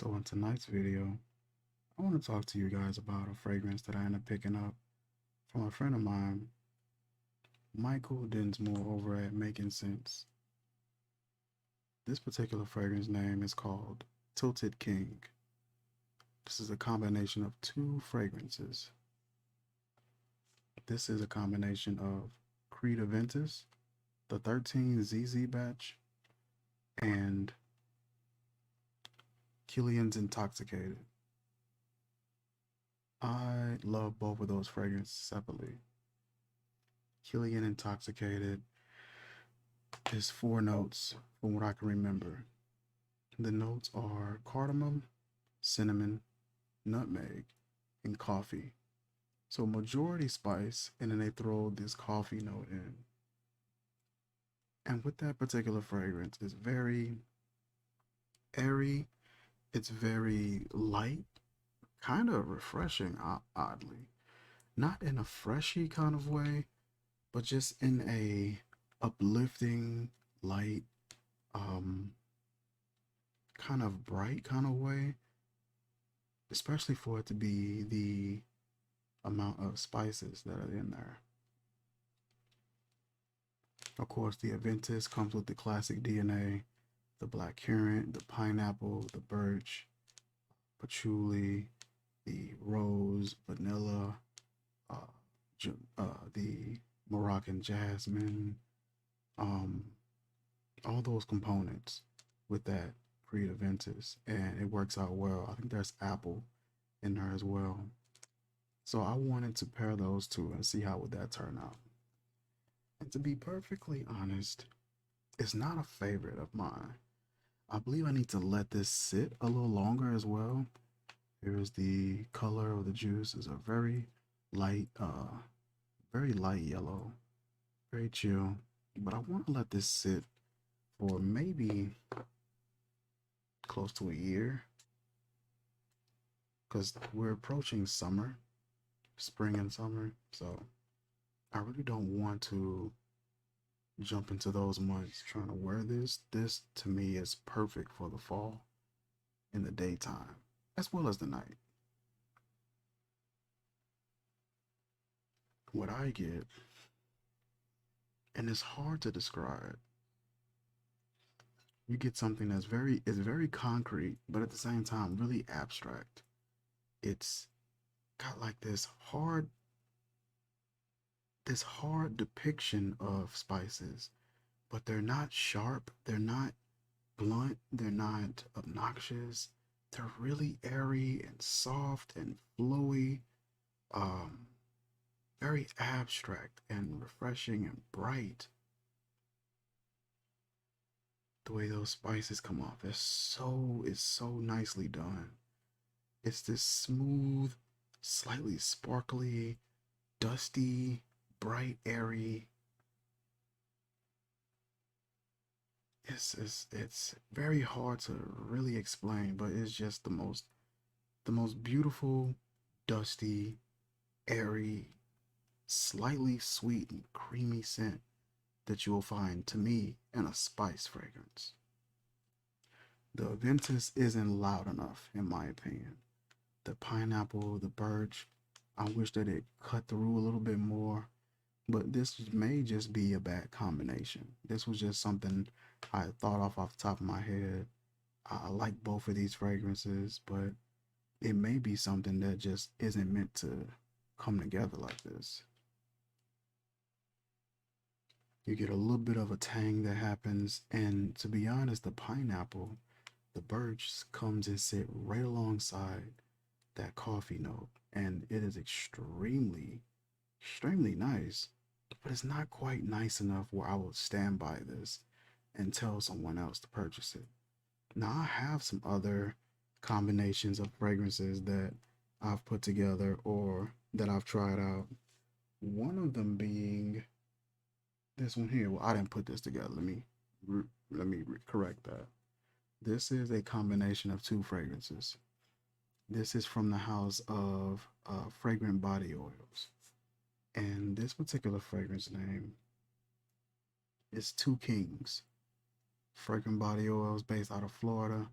So in tonight's video, I want to talk to you guys about a fragrance that I ended up picking up from a friend of mine, Michael Dinsmore over at Making Sense. This particular fragrance name is called Tilted King. This is a combination of two fragrances. This is a combination of Creed Aventus, the 13ZZ batch, and Killian's Intoxicated. I love both of those fragrances separately. Killian Intoxicated is 4 notes from what I can remember. The notes are cardamom, cinnamon, nutmeg, and coffee. So majority spice, and then they throw this coffee note in. And with that particular fragrance, it's very airy, it's very light, kind of refreshing, oddly. Not in a freshy kind of way, but just in a uplifting, light, kind of bright kind of way, especially for it to be the amount of spices that are in there. Of course, the Aventus comes with the classic DNA, the black currant, the pineapple, the birch, patchouli, the rose, vanilla, the Moroccan jasmine, all those components with that Creed Aventus, and it works out well. I think there's apple in there as well. So I wanted to pair those two and see how would that turn out. And to be perfectly honest, it's not a favorite of mine. I believe I need to let this sit a little longer as well. Here's the color of the juice. Is a very light yellow, very chill. But I want to let this sit for maybe close to a year, because we're approaching summer, spring and summer. So I really don't want to jump into those months trying to wear this. This to me is perfect for the fall in the daytime as well as the night. What I get, and it's hard to describe, you get something that's very concrete, but at the same time really abstract. It's got like this hard depiction of spices, but they're not sharp, they're not blunt, they're not obnoxious. They're really airy and soft and flowy, um, very abstract and refreshing and bright. The way those spices come off, it's so nicely done. It's this smooth, slightly sparkly, dusty, bright, airy. It's very hard to really explain, but it's just the most beautiful, dusty, airy, slightly sweet and creamy scent that you will find, to me, in a spice fragrance. The Aventus isn't loud enough, in my opinion. The pineapple, the birch, I wish that it cut through a little bit more, but this may just be a bad combination. This was just something I thought off the top of my head. I like both of these fragrances, but it may be something that just isn't meant to come together like this. You get a little bit of a tang that happens, and to be honest, the pineapple, the birch comes and sit right alongside that coffee note, and it is extremely nice, but it's not quite nice enough where I will stand by this and tell someone else to purchase it. Now, I have some other combinations of fragrances that I've put together or that I've tried out. One of them being this one here. Well, I didn't put this together. Let me correct that. This is a combination of two fragrances. This is from the house of Fragrant Body Oils. And this particular fragrance name is Two Kings. Fragrant Body Oils based out of Florida.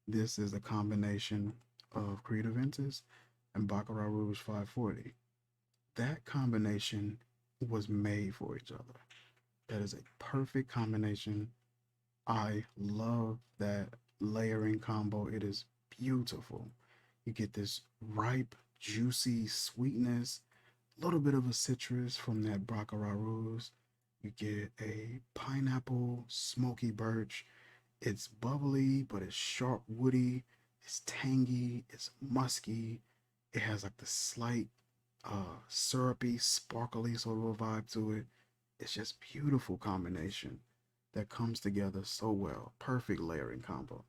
This is a combination of Creed Aventus and Baccarat Rouge 540. That combination was made for each other. That is a perfect combination. I love that layering combo. It is beautiful. You get this ripe, juicy sweetness, a little bit of a citrus from that Baccarat Rouge. You get a pineapple, smoky birch. It's bubbly, but it's sharp, woody. It's tangy. It's musky. It has like the slight syrupy, sparkly sort of a vibe to it. It's just beautiful combination that comes together so well. Perfect layering combo.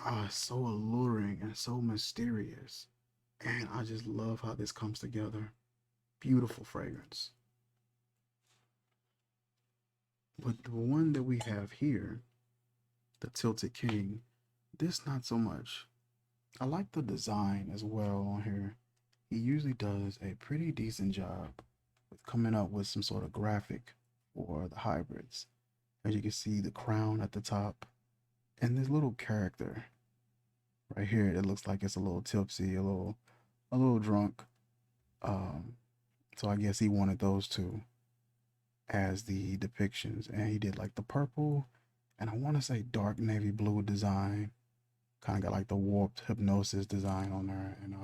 Ah, it's so alluring and so mysterious. And I just love how this comes together. Beautiful fragrance. But the one that we have here, the Tilted King, this not so much. I like the design as well on here. He usually does a pretty decent job with coming up with some sort of graphic for the hybrids. As you can see, the crown at the top and this little character right here. It looks like it's a little tipsy, a little drunk. Um, so I guess he wanted those two as the depictions, and he did like the purple and I want to say dark navy blue design. Kind of got like the warped hypnosis design on there, and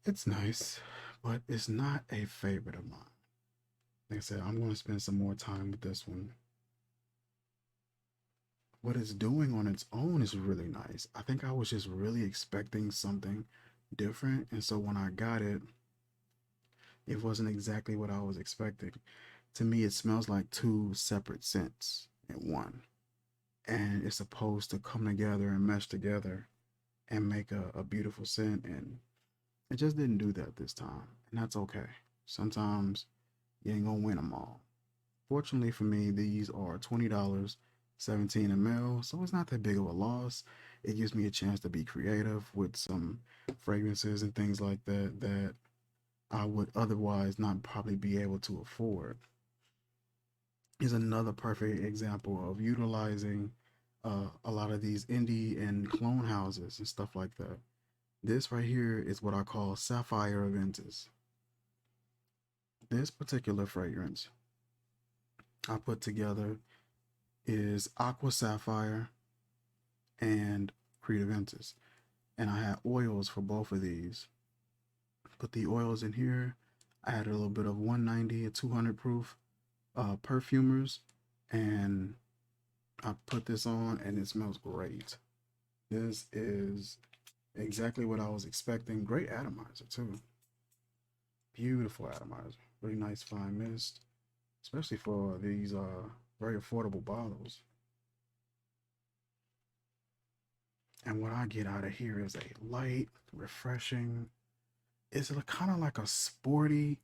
it's nice, but it's not a favorite of mine. Like I said, I'm going to spend some more time with this one. What it's doing on its own is really nice. I think I was just really expecting something different, and so when I got it, it wasn't exactly what I was expecting. To me, it smells like two separate scents in one, and it's supposed to come together and mesh together and make a beautiful scent, and it just didn't do that this time, and that's okay. Sometimes you ain't gonna win them all. Fortunately for me, these are $20, 17 ml, so it's not that big of a loss. It gives me a chance to be creative with some fragrances and things like that that I would otherwise not probably be able to afford. Is another perfect example of utilizing a lot of these indie and clone houses and stuff like that. This right here is what I call Sapphire Juventis. This particular fragrance I put together is Aqua Sapphire and Creed Aventus. And I had oils for both of these. Put the oils in here. I added a little bit of 190 and 200 proof perfumers, and I put this on and it smells great. This is exactly what I was expecting. Great atomizer too. Beautiful atomizer. Really nice fine mist, especially for these very affordable bottles. And what I get out of here is a light, refreshing, it's kind of like a sporty,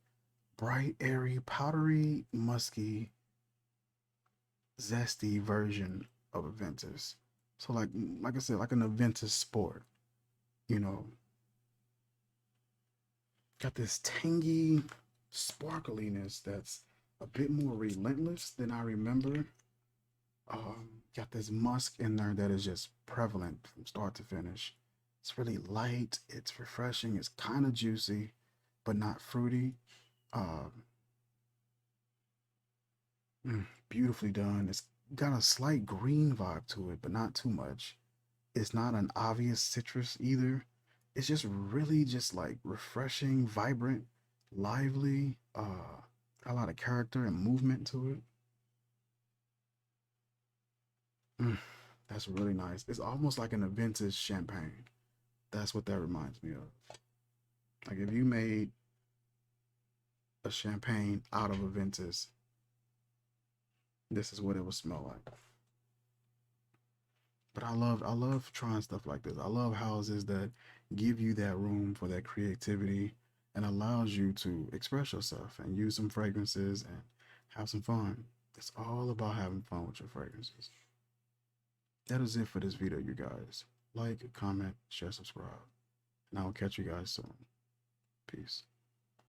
bright, airy, powdery, musky, zesty version of Aventus. So like I said, like an Aventus Sport, you know, got this tangy sparkliness that's a bit more relentless than I remember. Got this musk in there that is just prevalent from start to finish. It's really light, it's refreshing, it's kind of juicy, but not fruity. Um, Beautifully done. It's got a slight green vibe to it, but not too much. It's not an obvious citrus either. It's just really just like refreshing, vibrant, lively, a lot of character and movement to it. That's really nice. It's almost like an Aventus champagne. That's what that reminds me of. Like if you made a champagne out of Aventus, this is what it would smell like. But I love trying stuff like this. I love houses that give you that room for that creativity and allows you to express yourself and use some fragrances and have some fun. It's all about having fun with your fragrances. That is it for this video, you guys. Like, comment, share, subscribe, and I will catch you guys soon. Peace.